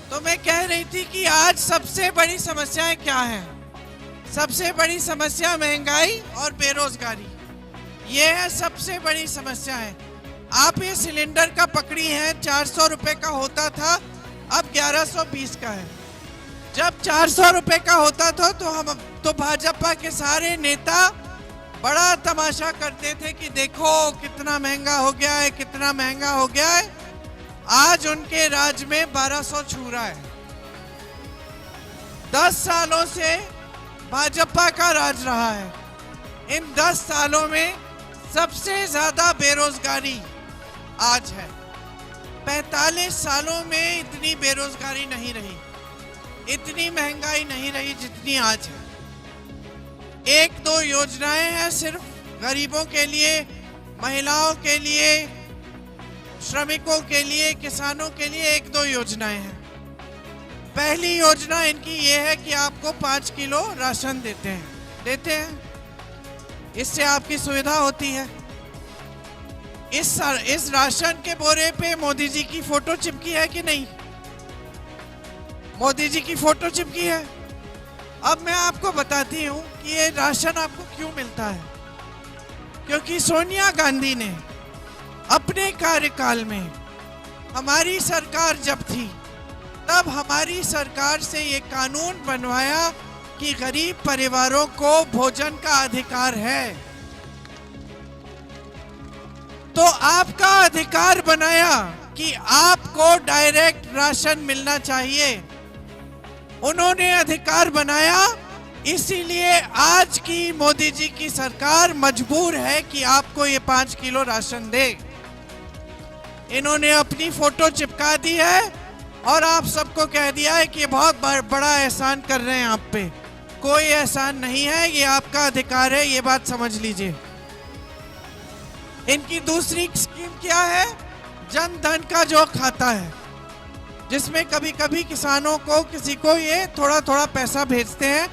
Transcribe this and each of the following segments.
तो मैं कह रही थी कि आज सबसे बड़ी समस्याएं क्या हैं? सबसे बड़ी समस्या महंगाई और बेरोजगारी, ये है सबसे बड़ी समस्या है। आप ये सिलेंडर का पकड़ी है, 400 रुपए का होता था, अब 1120 का है। जब 400 रुपए का होता था तो भाजपा के सारे नेता बड़ा तमाशा करते थे कि देखो कितना महंगा हो गया है, कितना महंगा हो गया है। आज उनके राज में 1200 छू रहा है। 10 सालों से भाजपा का राज रहा है। इन 10 सालों में सबसे ज्यादा बेरोजगारी आज है। 45 सालों में इतनी बेरोजगारी नहीं रही, इतनी महंगाई नहीं रही जितनी आज है। 1-2 योजनाएं हैं सिर्फ गरीबों के लिए, महिलाओं के लिए, श्रमिकों के लिए, किसानों के लिए 1-2 योजनाएं हैं। पहली योजना इनकी ये है कि आपको 5 किलो राशन देते हैं। इससे आपकी सुविधा होती है। इस राशन के बोरे पे मोदी जी की फोटो चिपकी है कि नहीं? मोदी जी की फोटो चिपकी है। अब मैं आपको बताती हूँ कि ये राशन आपको क्यों मिलता है। क्योंकि सोनिया गांधी ने अपने कार्यकाल में, हमारी सरकार जब थी तब हमारी सरकार से ये कानून बनवाया कि गरीब परिवारों को भोजन का अधिकार है। तो आपका अधिकार बनाया कि आपको डायरेक्ट राशन मिलना चाहिए। उन्होंने अधिकार बनाया, इसीलिए आज की मोदी जी की सरकार मजबूर है कि आपको ये 5 किलो राशन दे। इन्होंने अपनी फोटो चिपका दी है और आप सबको कह दिया है कि ये बहुत बड़ा एहसान कर रहे हैं आप पे। कोई एहसान नहीं है, ये आपका अधिकार है, ये बात समझ लीजिए। इनकी दूसरी स्कीम क्या है? जन धन का जो खाता है, जिसमें कभी कभी किसानों को, किसी को ये थोड़ा थोड़ा पैसा भेजते हैं,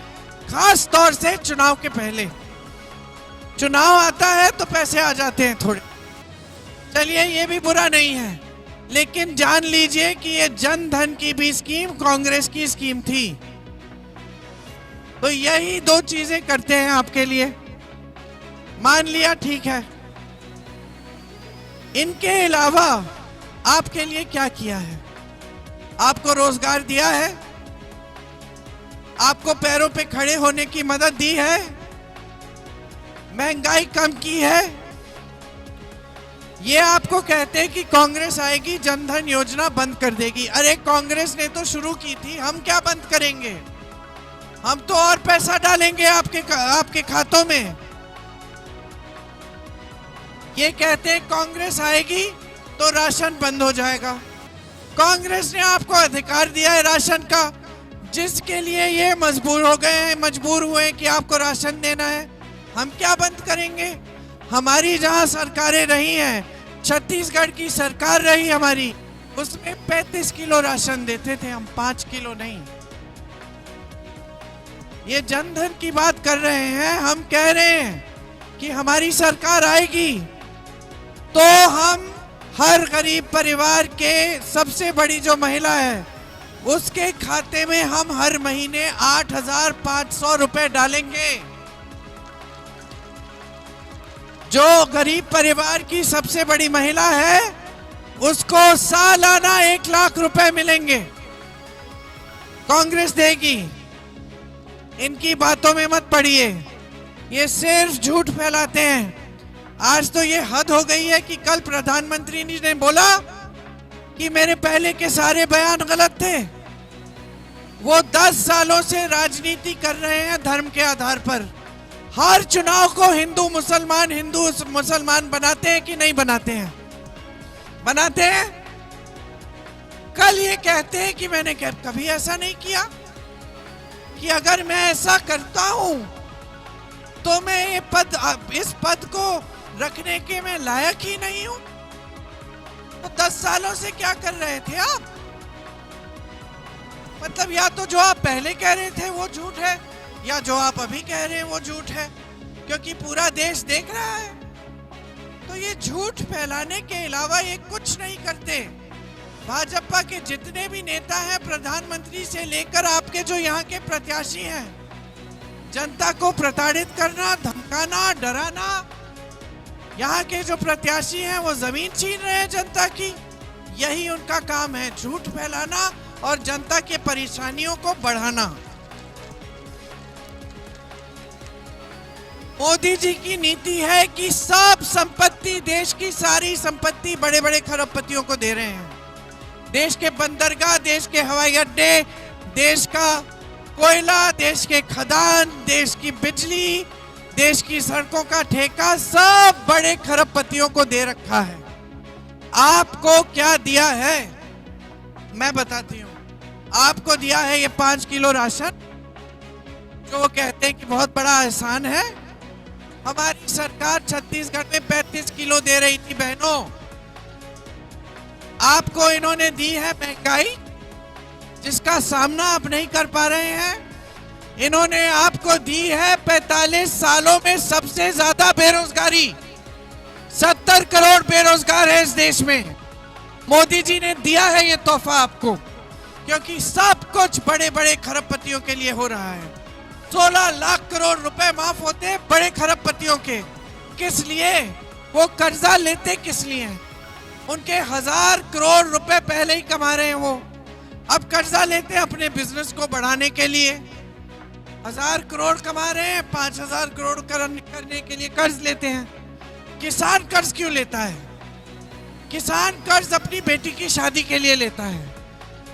खास तौर से चुनाव के पहले। चुनाव आता है तो पैसे आ जाते हैं थोड़े। चलिए ये भी बुरा नहीं है, लेकिन जान लीजिए कि ये जन धन की भी स्कीम कांग्रेस की स्कीम थी। तो यही 2 चीजें करते हैं आपके लिए। मान लिया, ठीक है। इनके अलावा आपके लिए क्या किया है? आपको रोजगार दिया है, आपको पैरों पे खड़े होने की मदद दी है, महंगाई कम की है। ये आपको कहते हैं कि कांग्रेस आएगी जनधन योजना बंद कर देगी। अरे कांग्रेस ने तो शुरू की थी, हम क्या बंद करेंगे? हम तो और पैसा डालेंगे आपके खातों में। ये कहते हैं कांग्रेस आएगी तो राशन बंद हो जाएगा। कांग्रेस ने आपको अधिकार दिया है राशन का, जिसके लिए ये मजबूर हुए कि आपको राशन देना है। हम क्या बंद करेंगे? हमारी जहां सरकारें रही हैं, छत्तीसगढ़ की सरकार रही हमारी, उसमें 35 किलो राशन देते थे हम, 5 किलो नहीं। ये जनधन की बात कर रहे हैं। हम कह रहे हैं कि हमारी सरकार आएगी तो हम हर गरीब परिवार के, सबसे बड़ी जो महिला है उसके खाते में हम हर महीने 8,500 रुपए डालेंगे। जो गरीब परिवार की सबसे बड़ी महिला है उसको सालाना 1 लाख रुपए मिलेंगे, कांग्रेस देगी। इनकी बातों में मत पड़िए, ये सिर्फ झूठ फैलाते हैं। आज तो ये हद हो गई है कि कल प्रधानमंत्री ने बोला कि मेरे पहले के सारे बयान गलत थे। वो 10 सालों से राजनीति कर रहे हैं धर्म के आधार पर। हर चुनाव को हिंदू मुसलमान बनाते हैं कि नहीं बनाते हैं? बनाते हैं। कल ये कहते हैं कि मैंने कभी ऐसा नहीं किया, कि अगर मैं ऐसा करता हूं तो मैं इस पद को रखने के मैं लायक ही नहीं हूं। तो 10 सालों से क्या कर रहे थे आप? मतलब या तो जो आप पहले कह रहे थे वो झूठ है, या जो आप अभी कह रहे हैं वो झूठ है, क्योंकि पूरा देश देख रहा है। तो ये झूठ फैलाने के अलावा ये कुछ नहीं करते। भाजपा के जितने भी नेता हैं, प्रधानमंत्री से लेकर आपके जो यहाँ के प्रत्याशी हैं, जनता को प्रताड़ित करना, धमकाना, डराना। यहाँ के जो प्रत्याशी हैं वो जमीन छीन रहे हैं जनता की। यही उनका काम है, झूठ फैलाना और जनता के परेशानियों को बढ़ाना। मोदी जी की नीति है कि सब संपत्ति, देश की सारी संपत्ति बड़े बड़े खरबपतियों को दे रहे हैं। देश के बंदरगाह, देश के हवाई अड्डे, देश का कोयला, देश के खदान, देश की बिजली, देश की सड़कों का ठेका सब बड़े खरबपतियों को दे रखा है। आपको क्या दिया है मैं बताती हूँ। आपको दिया है ये 5 किलो राशन, जो वो कहते हैं कि बहुत बड़ा एहसान है। हमारी सरकार छत्तीसगढ़ में 35 किलो दे रही थी बहनों। आपको इन्होंने दी है महंगाई, जिसका सामना आप नहीं कर पा रहे हैं। इन्होंने आपको दी है 45 सालों में सबसे ज्यादा बेरोजगारी। 70 करोड़ बेरोजगार है इस देश में। मोदी जी ने दिया है ये तोहफा आपको, क्योंकि सब कुछ बड़े बड़े खरबपतियों के लिए हो रहा है। 16 लाख करोड़ रुपए माफ होते हैं बड़े खरबपतियों के। किस लिए? वो कर्जा लेते किस लिए? उनके 1000 करोड़ रुपए पहले ही कमा रहे हैं वो, अब कर्जा लेते हैं अपने बिजनेस को बढ़ाने के लिए। 1000 करोड़ कमा रहे हैं, 5000 करोड़ करने के लिए कर्ज लेते हैं। किसान कर्ज क्यों लेता है? किसान कर्ज अपनी बेटी की शादी के लिए लेता है।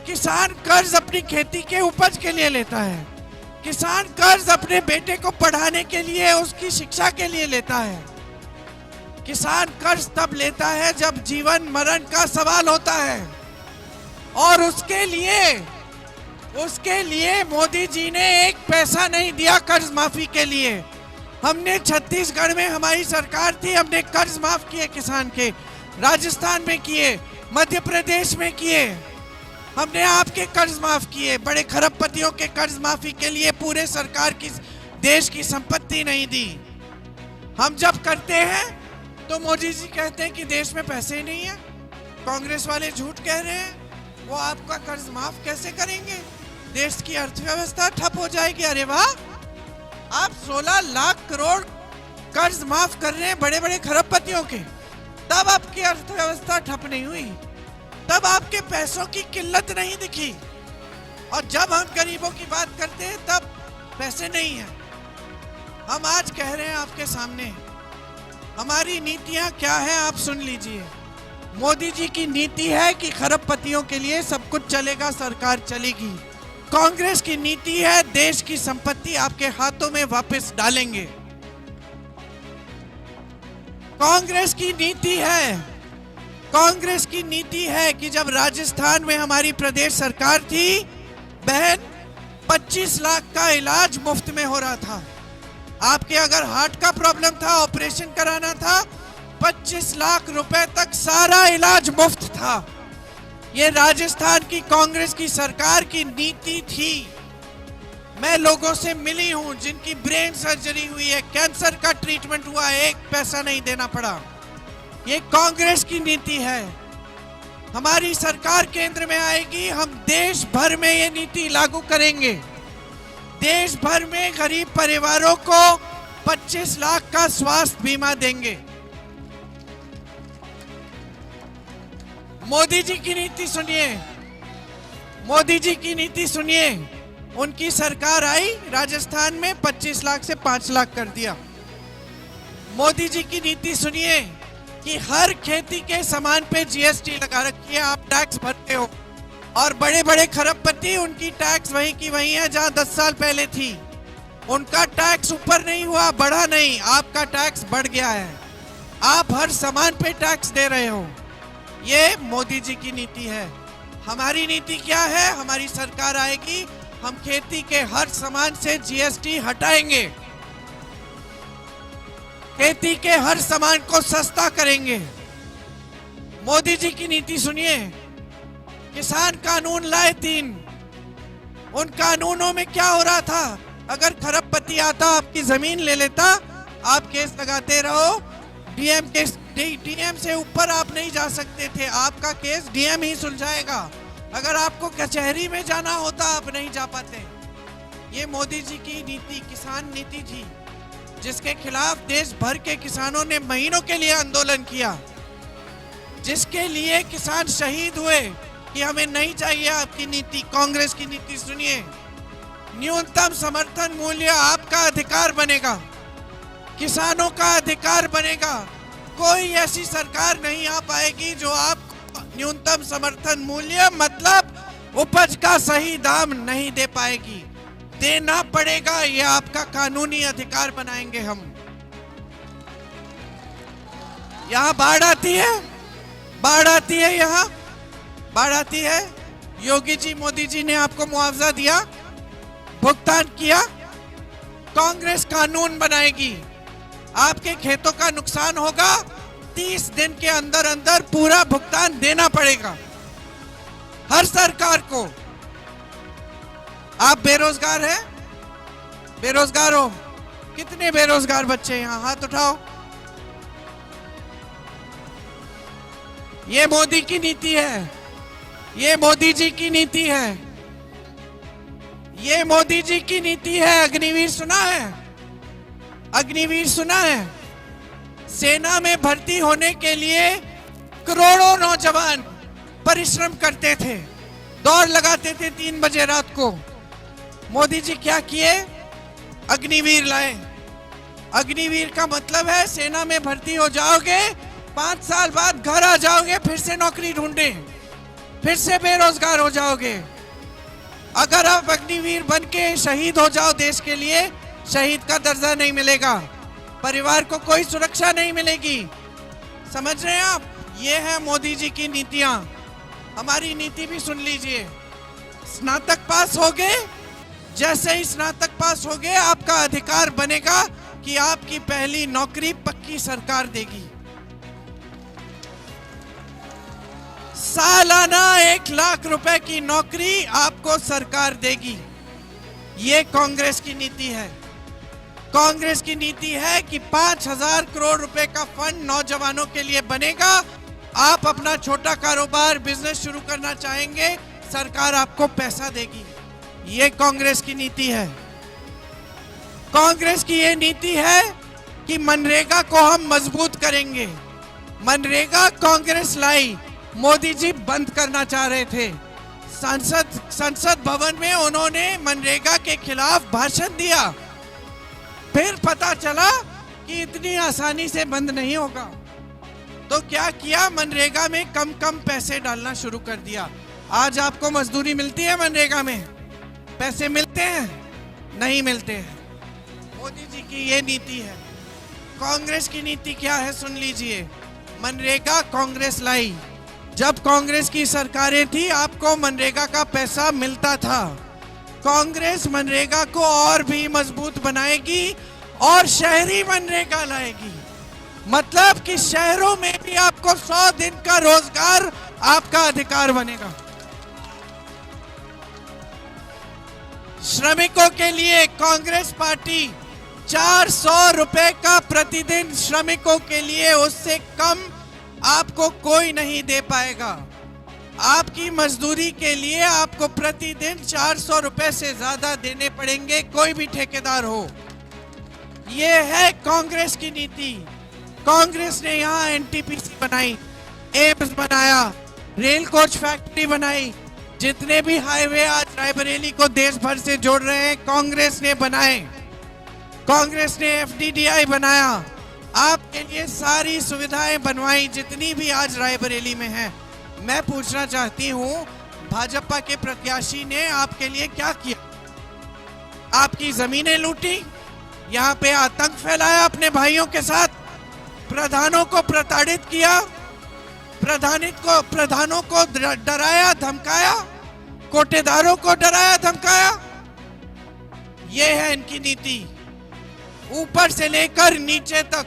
किसान कर्ज अपनी खेती के उपज के लिए लेता है। किसान कर्ज अपने बेटे को पढ़ाने के लिए, उसकी शिक्षा के लिए लेता है। किसान कर्ज तब लेता है जब जीवन मरण का सवाल होता है, और उसके लिए मोदी जी ने एक पैसा नहीं दिया कर्ज माफी के लिए। हमने छत्तीसगढ़ में हमारी सरकार थी, हमने कर्ज माफ किए किसान के, राजस्थान में किए, मध्य प्रदेश में किए। हमने आपके कर्ज माफ किए, बड़े खरबपतियों के कर्ज माफी के लिए पूरे सरकार की, देश की संपत्ति नहीं दी। हम जब करते हैं तो मोदी जी कहते हैं कि देश में पैसे ही नहीं है। कांग्रेस वाले झूठ कह रहे हैं, वो आपका कर्ज माफ कैसे करेंगे? देश की अर्थव्यवस्था ठप हो जाएगी। अरे वाह, आप 16 लाख करोड़ कर्ज माफ कर रहे हैं बड़े बड़े खरबपतियों के, तब आपकी अर्थव्यवस्था ठप नहीं हुई, तब आपके पैसों की किल्लत नहीं दिखी। और जब हम गरीबों की बात करते हैं तब पैसे नहीं है। हम आज कह रहे हैं आपके सामने, हमारी नीतियां क्या है आप सुन लीजिए। मोदी जी की नीति है कि खरबपतियों के लिए सब कुछ चलेगा, सरकार चलेगी। कांग्रेस की नीति है देश की संपत्ति आपके हाथों में वापस डालेंगे। कांग्रेस की नीति है कि जब राजस्थान में हमारी प्रदेश सरकार थी बहन, 25 लाख का इलाज मुफ्त में हो रहा था। आपके अगर हार्ट का प्रॉब्लम था, ऑपरेशन कराना था, 25 लाख रुपए तक सारा इलाज मुफ्त था। ये राजस्थान की कांग्रेस की सरकार की नीति थी। मैं लोगों से मिली हूं जिनकी ब्रेन सर्जरी हुई है, कैंसर का ट्रीटमेंट हुआ है, एक पैसा नहीं देना पड़ा। ये कांग्रेस की नीति है। हमारी सरकार केंद्र में आएगी, हम देश भर में ये नीति लागू करेंगे। देश भर में गरीब परिवारों को 25 लाख का स्वास्थ्य बीमा देंगे। मोदी जी की नीति सुनिए, मोदी जी की नीति सुनिए। उनकी सरकार आई, राजस्थान में 25 लाख से 5 लाख कर दिया। मोदी जी की नीति सुनिए कि हर खेती के सामान पे जीएसटी लगा रखी है, आप टैक्स भरते हो। और बड़े बड़े खरबपति, उनकी टैक्स वहीं की वहीं है जहां 10 साल पहले थी। उनका टैक्स ऊपर नहीं हुआ, बढ़ा नहीं, आपका टैक्स बढ़ गया है। आप हर सामान पे टैक्स दे रहे हो। ये मोदी जी की नीति है। हमारी नीति क्या है? हमारी सरकार आएगी, हम खेती के हर सामान से जीएसटी हटाएंगे, खेती के हर सामान को सस्ता करेंगे। मोदी जी की नीति सुनिए। किसान कानून लाए 3। उन कानूनों में क्या हो रहा था? अगर खरबपति आता, आपकी जमीन ले लेता, आप केस लगाते रहो, डीएम के डीएम से ऊपर आप नहीं जा सकते थे, आपका केस डीएम ही सुलझाएगा। अगर आपको कचहरी में जाना होता आप नहीं जा पाते। ये मोदी जी की नीति किसान नीति थी, जिसके खिलाफ देश भर के किसानों ने महीनों के लिए आंदोलन किया, जिसके लिए किसान शहीद हुए कि हमें नहीं चाहिए आपकी नीति, कांग्रेस की नीति सुनिए। न्यूनतम समर्थन मूल्य आपका अधिकार बनेगा, किसानों का अधिकार बनेगा। कोई ऐसी सरकार नहीं आ पाएगी जो आप न्यूनतम समर्थन मूल्य मतलब उपज का सही दाम नहीं दे पाएगी। देना पड़ेगा, ये आपका कानूनी अधिकार बनाएंगे हम। यहाँ बाढ़ आती है, बाढ़ आती है, यहाँ बाढ़ आती है। योगी जी, मोदी जी ने आपको मुआवजा दिया, भुगतान किया। कांग्रेस कानून बनाएगी, आपके खेतों का नुकसान होगा, 30 दिन के अंदर अंदर पूरा भुगतान देना पड़ेगा हर सरकार को। आप बेरोजगार हैं, बेरोजगार हो, कितने बेरोजगार बच्चे यहाँ, हाथ उठाओ। ये मोदी की नीति है, ये मोदी जी की नीति है, ये मोदी जी की नीति है। अग्निवीर सुना है, अग्निवीर सुना है। सेना में भर्ती होने के लिए करोड़ों नौजवान परिश्रम करते थे, दौड़ लगाते थे 3 बजे रात को। मोदी जी क्या किए? अग्निवीर लाए। अग्निवीर का मतलब है सेना में भर्ती हो जाओगे, 5 साल बाद घर आ जाओगे, फिर से नौकरी ढूंढे, फिर से बेरोजगार हो जाओगे। अगर आप अग्निवीर बन के शहीद हो जाओ देश के लिए, शहीद का दर्जा नहीं मिलेगा, परिवार को कोई सुरक्षा नहीं मिलेगी। समझ रहे हैं आप? ये है मोदी जी की नीतियां। हमारी नीति भी सुन लीजिए। स्नातक पास हो गए, जैसे ही स्नातक पास हो गए आपका अधिकार बनेगा कि आपकी पहली नौकरी पक्की सरकार देगी। सालाना 1 लाख रुपए की नौकरी आपको सरकार देगी। ये कांग्रेस की नीति है। कांग्रेस की नीति है कि 5,000 करोड़ रुपए का फंड नौजवानों के लिए बनेगा। आप अपना छोटा कारोबार, बिजनेस शुरू करना चाहेंगे, सरकार आपको पैसा देगी। ये कांग्रेस की नीति है। कांग्रेस की ये नीति है कि मनरेगा को हम मजबूत करेंगे। मनरेगा कांग्रेस लाई, मोदी जी बंद करना चाह रहे थे। संसद भवन में उन्होंने मनरेगा के खिलाफ भाषण दिया, फिर पता चला कि इतनी आसानी से बंद नहीं होगा, तो क्या किया, मनरेगा में कम पैसे डालना शुरू कर दिया। आज आपको मजदूरी मिलती है, मनरेगा में पैसे मिलते हैं? नहीं मिलते हैं। मोदी जी की ये नीति है। कांग्रेस की नीति क्या है सुन लीजिए। मनरेगा कांग्रेस लाई। जब कांग्रेस की सरकारें थी आपको मनरेगा का पैसा मिलता था। कांग्रेस मनरेगा को और भी मजबूत बनाएगी और शहरी मनरेगा लाएगी। मतलब कि शहरों में भी आपको 100 दिन का रोजगार आपका अधिकार बनेगा। श्रमिकों के लिए कांग्रेस पार्टी 400 रुपए का प्रतिदिन श्रमिकों के लिए, उससे कम आपको कोई नहीं दे पाएगा। आपकी मजदूरी के लिए आपको प्रतिदिन 400 रुपए से ज्यादा देने पड़ेंगे, कोई भी ठेकेदार हो। यह है कांग्रेस की नीति। कांग्रेस ने यहाँ एनटीपीसी बनाई, एम्स बनाया, रेल कोच फैक्ट्री बनाई। जितने भी हाईवे आज रायबरेली को देश भर से जोड़ रहे हैं, कांग्रेस ने बनाए। कांग्रेस ने एफडीडीआई बनाया, आपके लिए सारी सुविधाएं बनवाई जितनी भी आज रायबरेली में हैं। मैं पूछना चाहती हूं, भाजपा के प्रत्याशी ने आपके लिए क्या किया? आपकी जमीनें लूटी, यहाँ पे आतंक फैलाया अपने भाइयों के साथ, प्रधानों को प्रताड़ित किया, प्रधानों को डराया धमकाया, कोटेदारों को डराया धमकाया। ये है इनकी नीति। ऊपर से लेकर नीचे तक,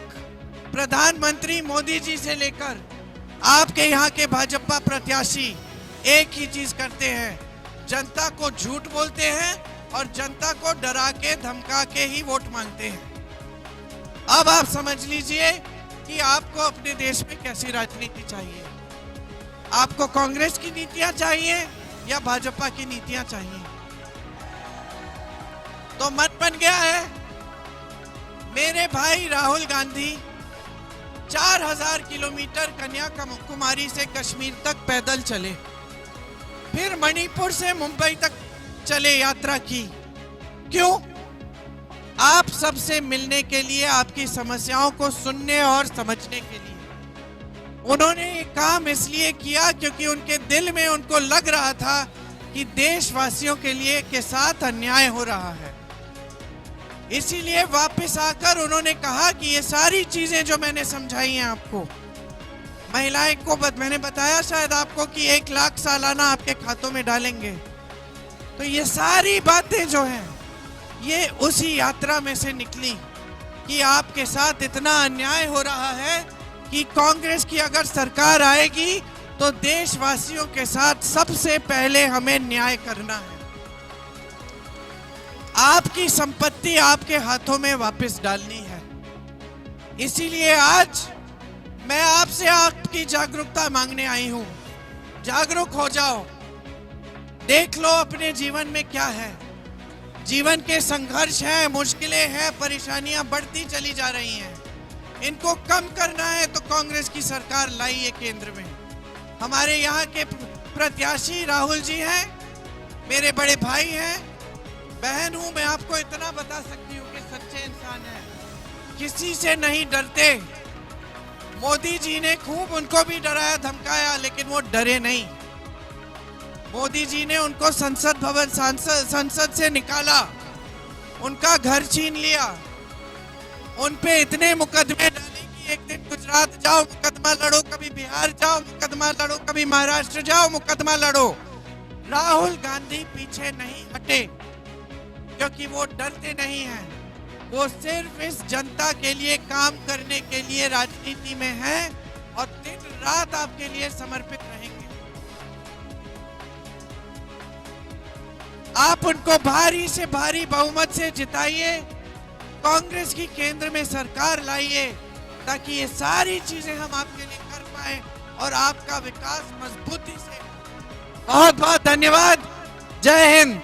प्रधानमंत्री मोदी जी से लेकर आपके यहाँ के भाजपा प्रत्याशी एक ही चीज करते हैं, जनता को झूठ बोलते हैं और जनता को डरा के धमका के ही वोट मांगते हैं। अब आप समझ लीजिए कि आपको अपने देश में कैसी राजनीति चाहिए। आपको कांग्रेस की नीतियां चाहिए या भाजपा की नीतियां चाहिए। तो मन बन गया है। मेरे भाई राहुल गांधी 4000 किलोमीटर कन्याकुमारी से कश्मीर तक पैदल चले, फिर मणिपुर से मुंबई तक चले, यात्रा की। क्यों? आप सबसे मिलने के लिए, आपकी समस्याओं को सुनने और समझने के लिए। उन्होंने ये काम इसलिए किया क्योंकि उनके दिल में उनको लग रहा था कि देशवासियों के लिए के साथ अन्याय हो रहा है। इसीलिए वापस आकर उन्होंने कहा कि ये सारी चीजें जो मैंने समझाई हैं आपको, महिलाएं को मैंने बताया शायद आपको कि 1 लाख सालाना आपके खातों में डालेंगे। तो ये सारी बातें जो हैं ये उसी यात्रा में से निकली कि आपके साथ इतना अन्याय हो रहा है कि कांग्रेस की अगर सरकार आएगी तो देशवासियों के साथ सबसे पहले हमें न्याय करना है। आपकी संपत्ति आपके हाथों में वापस डालनी है। इसीलिए आज मैं आपसे आपकी जागरूकता मांगने आई हूं। जागरूक हो जाओ, देख लो अपने जीवन में क्या है। जीवन के संघर्ष हैं, मुश्किलें हैं, परेशानियां बढ़ती चली जा रही हैं। इनको कम करना है तो कांग्रेस की सरकार लाई है केंद्र में। हमारे यहाँ के प्रत्याशी राहुल जी हैं, मेरे बड़े भाई हैं, बहन हूं। मैं आपको इतना बता सकती हूँ कि सच्चे इंसान हैं, किसी से नहीं डरते। मोदी जी ने खूब उनको भी डराया धमकाया, लेकिन वो डरे नहीं। मोदी जी ने उनको संसद भवन संसद से निकाला, उनका घर छीन लिया, उन पे इतने मुकदमे डाले कि एक दिन गुजरात जाओ मुकदमा लड़ो, कभी बिहार जाओ मुकदमा लड़ो, कभी महाराष्ट्र जाओ मुकदमा लड़ो। राहुल गांधी पीछे नहीं हटे क्योंकि वो डरते नहीं हैं। वो सिर्फ इस जनता के लिए काम करने के लिए राजनीति में हैं और दिन रात आपके लिए समर्पित रहेंगे। आप उनको भारी से भारी बहुमत से जिताइए, कांग्रेस की केंद्र में सरकार लाइए ताकि ये सारी चीजें हम आपके लिए कर पाए और आपका विकास मजबूती से। बहुत बहुत धन्यवाद। जय हिंद।